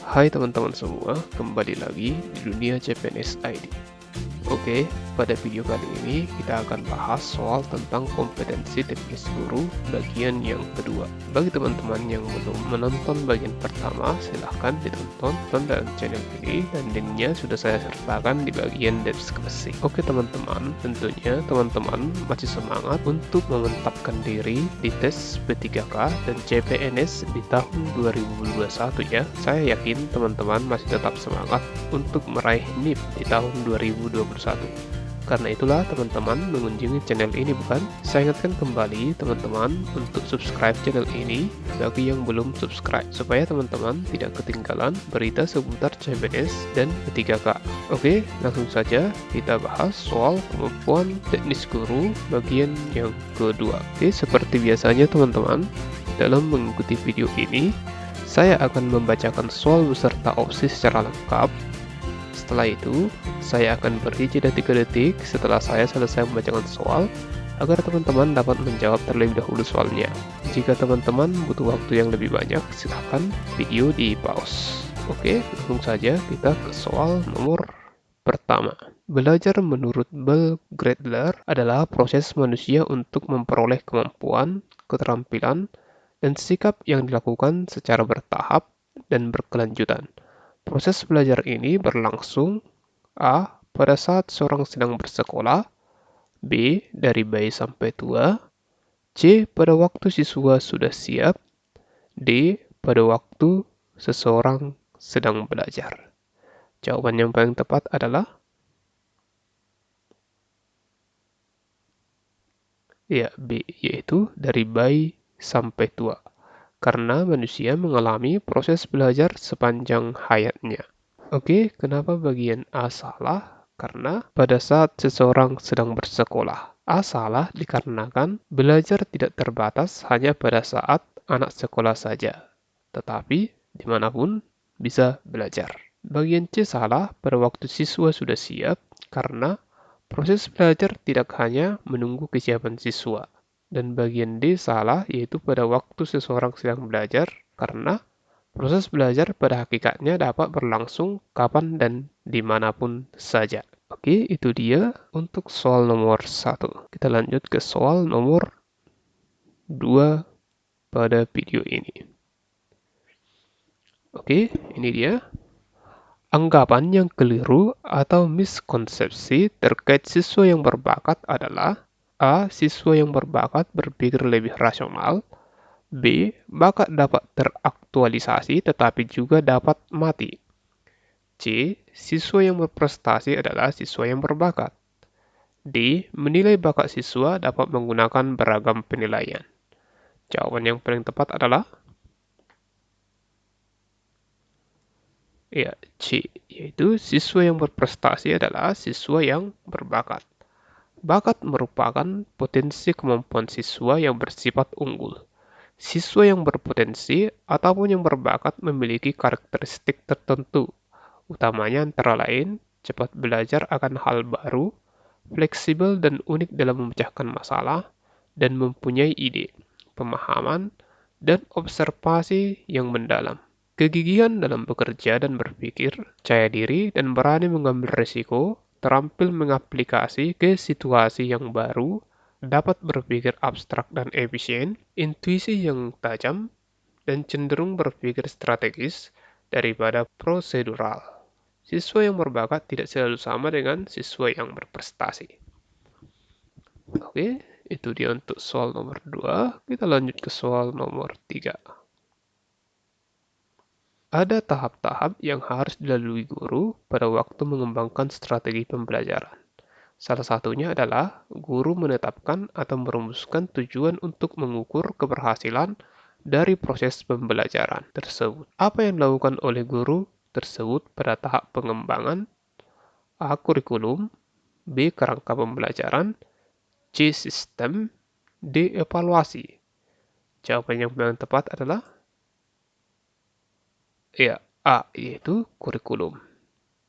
Hai teman-teman semua, kembali lagi di dunia CPNS ID. Oke, pada video kali ini kita akan bahas soal tentang kompetensi teknis guru bagian yang kedua. Bagi teman-teman yang belum menonton bagian pertama, silahkan ditonton dalam channel ini dan linknya sudah saya sertakan di bagian deskripsi. Oke teman-teman, tentunya teman-teman masih semangat untuk memantapkan diri di tes P3K dan CPNS di tahun 2021 ya. Saya yakin teman-teman masih tetap semangat untuk meraih NIP di tahun 2021. Karena itulah teman-teman mengunjungi channel ini bukan? Saya ingatkan kembali teman-teman untuk subscribe channel ini bagi yang belum subscribe supaya teman-teman tidak ketinggalan berita seputar CPNS dan P3K. Oke, langsung saja kita bahas soal kemampuan teknis guru bagian yang kedua. Oke, seperti biasanya teman-teman, dalam mengikuti video ini saya akan membacakan soal beserta opsi secara lengkap. Setelah itu, saya akan beri jeda 3 detik setelah saya selesai membacakan soal agar teman-teman dapat menjawab terlebih dahulu soalnya. Jika teman-teman butuh waktu yang lebih banyak, silahkan video di pause. Oke, langsung saja kita ke soal nomor pertama. Belajar menurut Bell Gradler adalah proses manusia untuk memperoleh kemampuan, keterampilan, dan sikap yang dilakukan secara bertahap dan berkelanjutan. Proses belajar ini berlangsung A. Pada saat seorang sedang bersekolah, B. Dari bayi sampai tua, C. Pada waktu siswa sudah siap, D. Pada waktu seseorang sedang belajar. Jawaban yang paling tepat adalah ya B, yaitu dari bayi sampai tua. Karena manusia mengalami proses belajar sepanjang hayatnya. Oke, kenapa bagian A salah? Karena pada saat seseorang sedang bersekolah. A salah dikarenakan belajar tidak terbatas hanya pada saat anak sekolah saja, tetapi dimanapun bisa belajar. Bagian C salah pada waktu siswa sudah siap, karena proses belajar tidak hanya menunggu kesiapan siswa. Dan bagian D salah, yaitu pada waktu seseorang sedang belajar, karena proses belajar pada hakikatnya dapat berlangsung kapan dan dimanapun saja. Oke, itu dia untuk soal nomor 1. Kita lanjut ke soal nomor 2 pada video ini. Oke, ini dia. Anggapan yang keliru atau miskonsepsi terkait siswa yang berbakat adalah A. Siswa yang berbakat berpikir lebih rasional. B. Bakat dapat teraktualisasi tetapi juga dapat mati. C. Siswa yang berprestasi adalah siswa yang berbakat. D. Menilai bakat siswa dapat menggunakan beragam penilaian. Jawaban yang paling tepat adalah ya, C. Yaitu siswa yang berprestasi adalah siswa yang berbakat. Bakat merupakan potensi kemampuan siswa yang bersifat unggul. Siswa yang berpotensi ataupun yang berbakat memiliki karakteristik tertentu, utamanya antara lain cepat belajar akan hal baru, fleksibel dan unik dalam memecahkan masalah, dan mempunyai ide, pemahaman, dan observasi yang mendalam. Kegigihan dalam bekerja dan berpikir, percaya diri dan berani mengambil risiko, terampil mengaplikasi ke situasi yang baru, dapat berpikir abstrak dan efisien, intuisi yang tajam, dan cenderung berpikir strategis daripada prosedural. Siswa yang berbakat tidak selalu sama dengan siswa yang berprestasi. Oke, itu dia untuk soal nomor 2. Kita lanjut ke soal nomor 3. Ada tahap-tahap yang harus dilalui guru pada waktu mengembangkan strategi pembelajaran. Salah satunya adalah guru menetapkan atau merumuskan tujuan untuk mengukur keberhasilan dari proses pembelajaran tersebut. Apa yang dilakukan oleh guru tersebut pada tahap pengembangan? A. Kurikulum, B. Kerangka pembelajaran, C. Sistem, D. Evaluasi. Jawaban yang paling tepat adalah ya, A, yaitu kurikulum.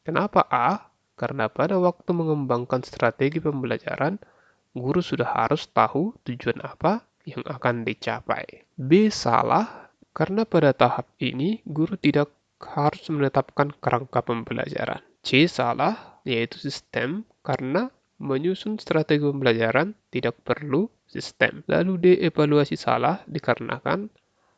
Kenapa A? Karena pada waktu mengembangkan strategi pembelajaran, guru sudah harus tahu tujuan apa yang akan dicapai. B salah, karena pada tahap ini guru tidak harus menetapkan kerangka pembelajaran. C. Salah, yaitu sistem, karena menyusun strategi pembelajaran tidak perlu sistem. Lalu D. Evaluasi salah, dikarenakan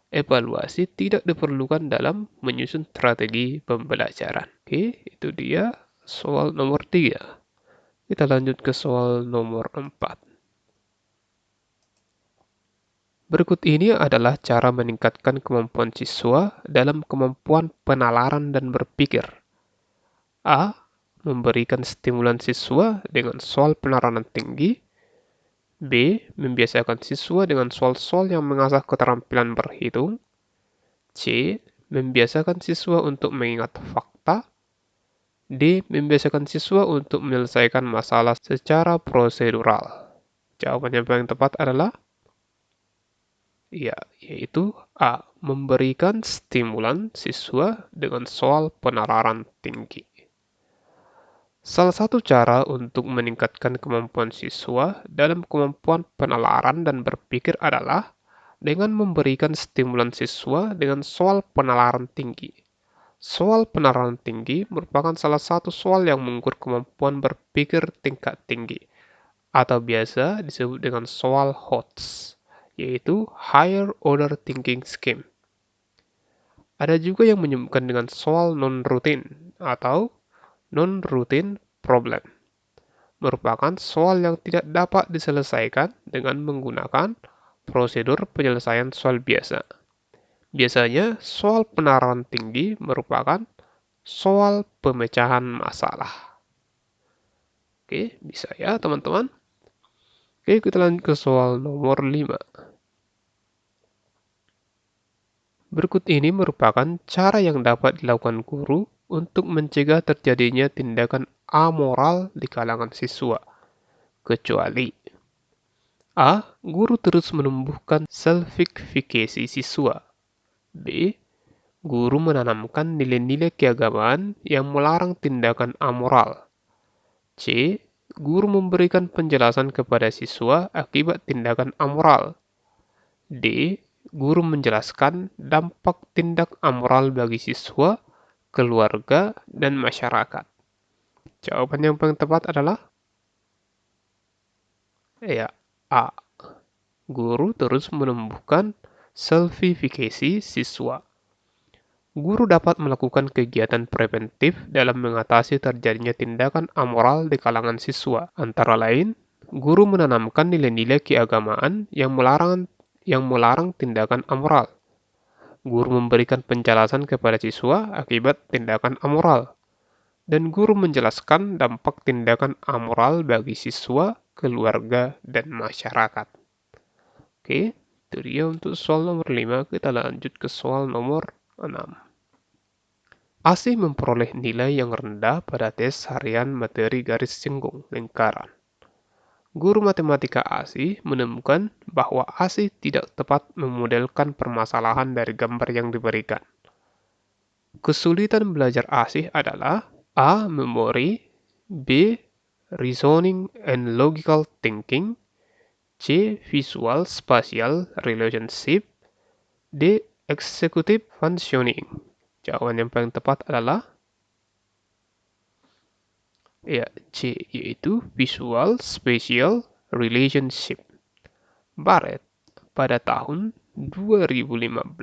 evaluasi tidak diperlukan dalam menyusun strategi pembelajaran. Oke, itu dia soal nomor 3. Kita lanjut ke soal nomor 4. Berikut ini adalah cara meningkatkan kemampuan siswa dalam kemampuan penalaran dan berpikir. A. Memberikan stimulan siswa dengan soal penalaran tinggi. B. Membiasakan siswa dengan soal-soal yang mengasah keterampilan berhitung. C. Membiasakan siswa untuk mengingat fakta. D. Membiasakan siswa untuk menyelesaikan masalah secara prosedural. Jawaban yang paling tepat adalah ya, yaitu A. Memberikan stimulan siswa dengan soal penalaran tinggi. Salah satu cara untuk meningkatkan kemampuan siswa dalam kemampuan penalaran dan berpikir adalah dengan memberikan stimulan siswa dengan soal penalaran tinggi. Soal penalaran tinggi merupakan salah satu soal yang mengukur kemampuan berpikir tingkat tinggi, atau biasa disebut dengan soal HOTS, yaitu Higher Order Thinking Scheme. Ada juga yang menyebutkan dengan soal non-rutin atau non-routine problem. Merupakan soal yang tidak dapat diselesaikan dengan menggunakan prosedur penyelesaian soal biasa. Biasanya, soal penalaran tinggi merupakan soal pemecahan masalah. Oke, bisa ya teman-teman? Oke, kita lanjut ke soal nomor 5. Berikut ini merupakan cara yang dapat dilakukan guru untuk mencegah terjadinya tindakan amoral di kalangan siswa. Kecuali A. Guru terus menumbuhkan self-fikasi siswa. B. Guru menanamkan nilai-nilai keagamaan yang melarang tindakan amoral. C. Guru memberikan penjelasan kepada siswa akibat tindakan amoral. D. Guru menjelaskan dampak tindak amoral bagi siswa, keluarga, dan masyarakat. Jawaban yang paling tepat adalah ya, A. Guru terus menumbuhkan self-fikasi siswa. Guru dapat melakukan kegiatan preventif dalam mengatasi terjadinya tindakan amoral di kalangan siswa. Antara lain, guru menanamkan nilai-nilai keagamaan yang melarang tindakan amoral. Guru memberikan penjelasan kepada siswa akibat tindakan amoral. Dan guru menjelaskan dampak tindakan amoral bagi siswa, keluarga, dan masyarakat. Oke, itu dia untuk soal nomor 5. Kita lanjut ke soal nomor 6. Asih memperoleh nilai yang rendah pada tes harian materi garis singgung lingkaran. Guru matematika Asih menemukan bahwa Asih tidak tepat memodelkan permasalahan dari gambar yang diberikan. Kesulitan belajar Asih adalah A. Memori, B. Reasoning and logical thinking, C. Visual spatial relationship, D. Executive functioning. Jawaban yang paling tepat adalah ya, C, yaitu Visual Spatial Relationship. Barrett pada tahun 2015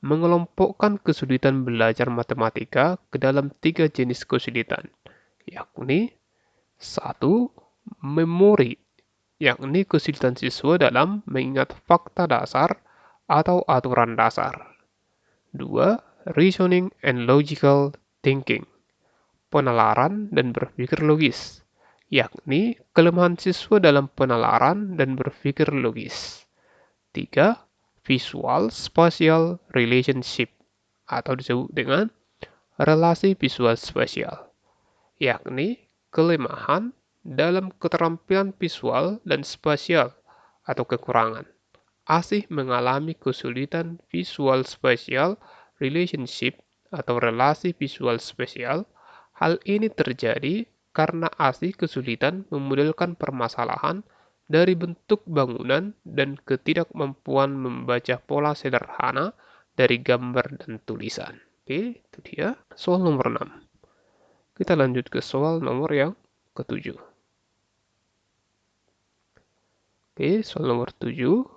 mengelompokkan kesulitan belajar matematika ke dalam 3 jenis kesulitan, yakni 1. Memori, yakni kesulitan siswa dalam mengingat fakta dasar atau aturan dasar. 2. Reasoning and logical thinking, penalaran dan berpikir logis, yakni kelemahan siswa dalam penalaran dan berpikir logis. 3. Visual spatial relationship, atau disebut dengan relasi visual spasial, yakni kelemahan dalam keterampilan visual dan spasial atau kekurangan. Asih mengalami kesulitan visual spatial relationship atau relasi visual spasial. Hal ini terjadi karena Asih kesulitan memodelkan permasalahan dari bentuk bangunan dan ketidakmampuan membaca pola sederhana dari gambar dan tulisan. Oke, itu dia soal nomor 6. Kita lanjut ke soal nomor yang ke-7. Oke, soal nomor 7.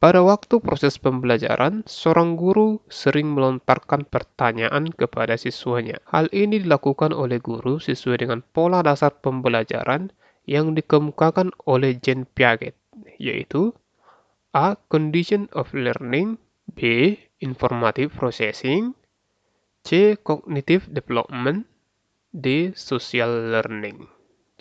Pada waktu proses pembelajaran, seorang guru sering melontarkan pertanyaan kepada siswanya. Hal ini dilakukan oleh guru sesuai dengan pola dasar pembelajaran yang dikemukakan oleh Jean Piaget, yaitu A. Condition of learning, B. Informative processing, C. Cognitive development, D. Social learning.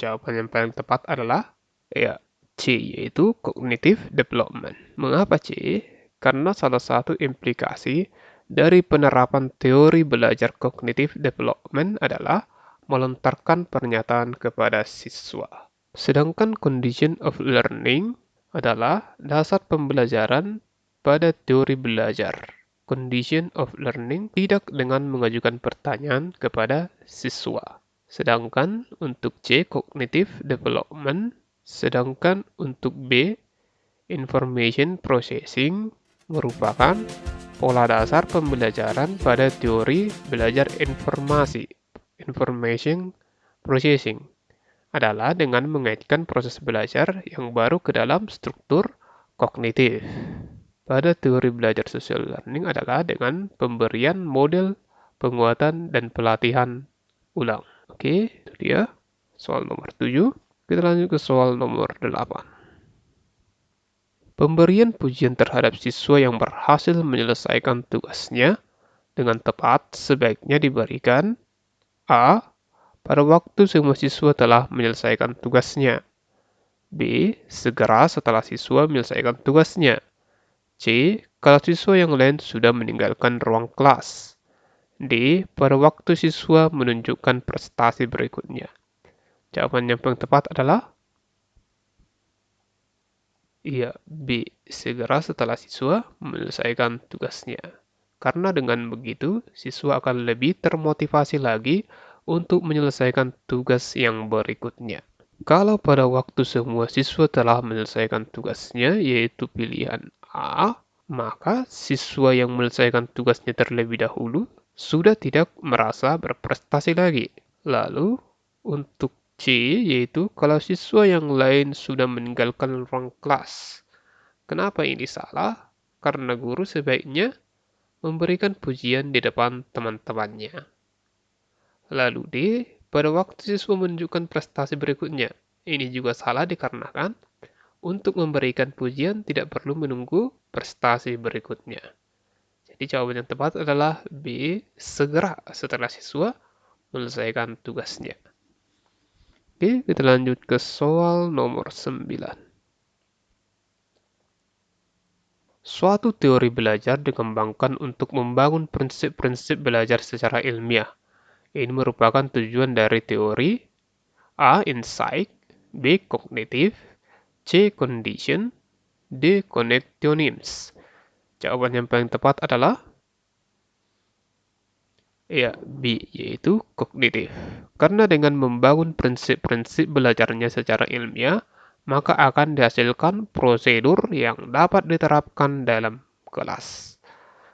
Jawaban yang paling tepat adalah ya, C, yaitu cognitive development. Mengapa C? Karena salah satu implikasi dari penerapan teori belajar cognitive development adalah melontarkan pernyataan kepada siswa. Sedangkan condition of learning adalah dasar pembelajaran pada teori belajar. Condition of learning tidak dengan mengajukan pertanyaan kepada siswa. Sedangkan untuk C, cognitive development. Sedangkan untuk B, information processing merupakan pola dasar pembelajaran pada teori belajar informasi. Information processing adalah dengan mengaitkan proses belajar yang baru ke dalam struktur kognitif. Pada teori belajar social learning adalah dengan pemberian model penguatan dan pelatihan ulang. Oke, itu dia soal nomor 7. Kita lanjut ke soal nomor 8. Pemberian pujian terhadap siswa yang berhasil menyelesaikan tugasnya dengan tepat sebaiknya diberikan A. Pada waktu semua siswa telah menyelesaikan tugasnya. B. Segera setelah siswa menyelesaikan tugasnya. C. Kalau siswa yang lain sudah meninggalkan ruang kelas. D. Pada waktu siswa menunjukkan prestasi berikutnya. Jawaban yang paling tepat adalah iya, B. Segera setelah siswa menyelesaikan tugasnya. Karena dengan begitu, siswa akan lebih termotivasi lagi untuk menyelesaikan tugas yang berikutnya. Kalau pada waktu semua siswa telah menyelesaikan tugasnya, yaitu pilihan A, maka siswa yang menyelesaikan tugasnya terlebih dahulu sudah tidak merasa berprestasi lagi. Lalu, untuk C, yaitu kalau siswa yang lain sudah meninggalkan ruang kelas. Kenapa ini salah? Karena guru sebaiknya memberikan pujian di depan teman-temannya. Lalu D, pada waktu siswa menunjukkan prestasi berikutnya. Ini juga salah dikarenakan untuk memberikan pujian tidak perlu menunggu prestasi berikutnya. Jadi jawaban yang tepat adalah B, segera setelah siswa menyelesaikan tugasnya. Oke, kita lanjut ke soal nomor 9. Suatu teori belajar dikembangkan untuk membangun prinsip-prinsip belajar secara ilmiah. Ini merupakan tujuan dari teori A. Insight, B. Cognitive, C. Condition, D. Connectionism. Jawaban yang paling tepat adalah ya, B, yaitu kognitif. Karena dengan membangun prinsip-prinsip belajarnya secara ilmiah, maka akan dihasilkan prosedur yang dapat diterapkan dalam kelas.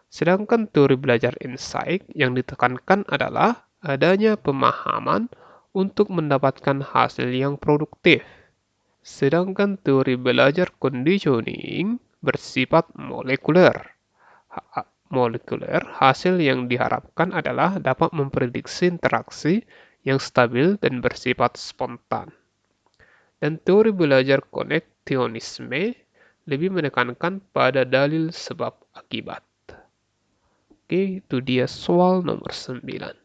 Sedangkan teori belajar insight yang ditekankan adalah adanya pemahaman untuk mendapatkan hasil yang produktif. Sedangkan teori belajar conditioning bersifat molekuler. Hasil yang diharapkan adalah dapat memprediksi interaksi yang stabil dan bersifat spontan. Dan teori belajar koneksionisme lebih menekankan pada dalil sebab akibat. Oke, itu dia soal nomor 9.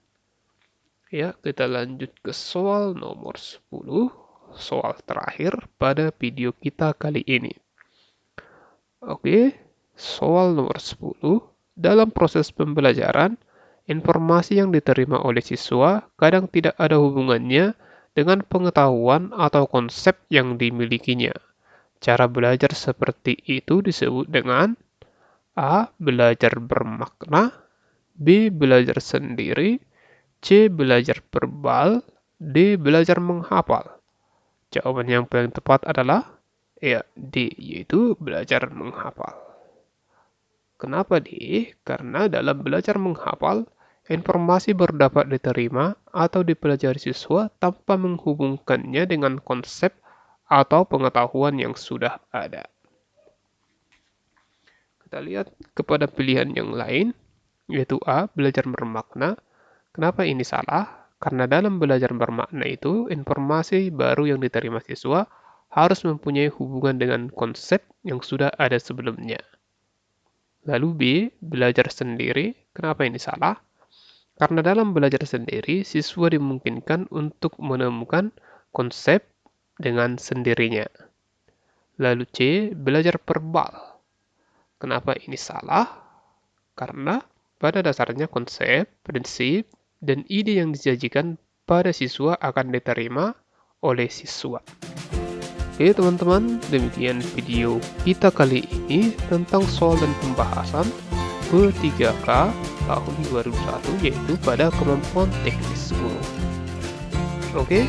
Ya, kita lanjut ke soal nomor 10, soal terakhir pada video kita kali ini. Oke, soal nomor 10. Dalam proses pembelajaran, informasi yang diterima oleh siswa kadang tidak ada hubungannya dengan pengetahuan atau konsep yang dimilikinya. Cara belajar seperti itu disebut dengan A. Belajar bermakna, B. Belajar sendiri, C. Belajar verbal, D. Belajar menghafal. Jawaban yang paling tepat adalah ya, D, yaitu belajar menghafal. Kenapa deh? Karena dalam belajar menghafal, informasi baru dapat diterima atau dipelajari siswa tanpa menghubungkannya dengan konsep atau pengetahuan yang sudah ada. Kita lihat kepada pilihan yang lain, yaitu A, belajar bermakna. Kenapa ini salah? Karena dalam belajar bermakna itu, informasi baru yang diterima siswa harus mempunyai hubungan dengan konsep yang sudah ada sebelumnya. Lalu B, belajar sendiri. Kenapa ini salah? Karena dalam belajar sendiri, siswa dimungkinkan untuk menemukan konsep dengan sendirinya. Lalu C, belajar verbal. Kenapa ini salah? Karena pada dasarnya konsep, prinsip, dan ide yang disajikan pada siswa akan diterima oleh siswa. Oke teman-teman, demikian video kita kali ini tentang soal dan pembahasan P3K tahun 2001, yaitu pada kemampuan teknis guru. Oke,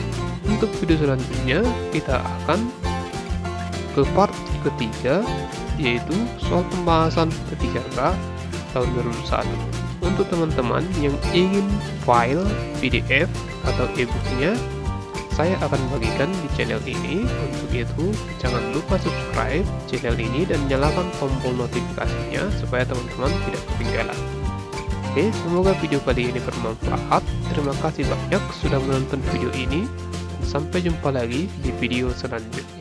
untuk video selanjutnya kita akan ke part ketiga, yaitu soal pembahasan P3K tahun 2001. Untuk teman-teman yang ingin file PDF atau e-booknya, saya akan bagikan di channel ini. Untuk itu, jangan lupa subscribe channel ini dan nyalakan tombol notifikasinya supaya teman-teman tidak ketinggalan. Oke, semoga video kali ini bermanfaat. Terima kasih banyak sudah menonton video ini. Sampai jumpa lagi di video selanjutnya.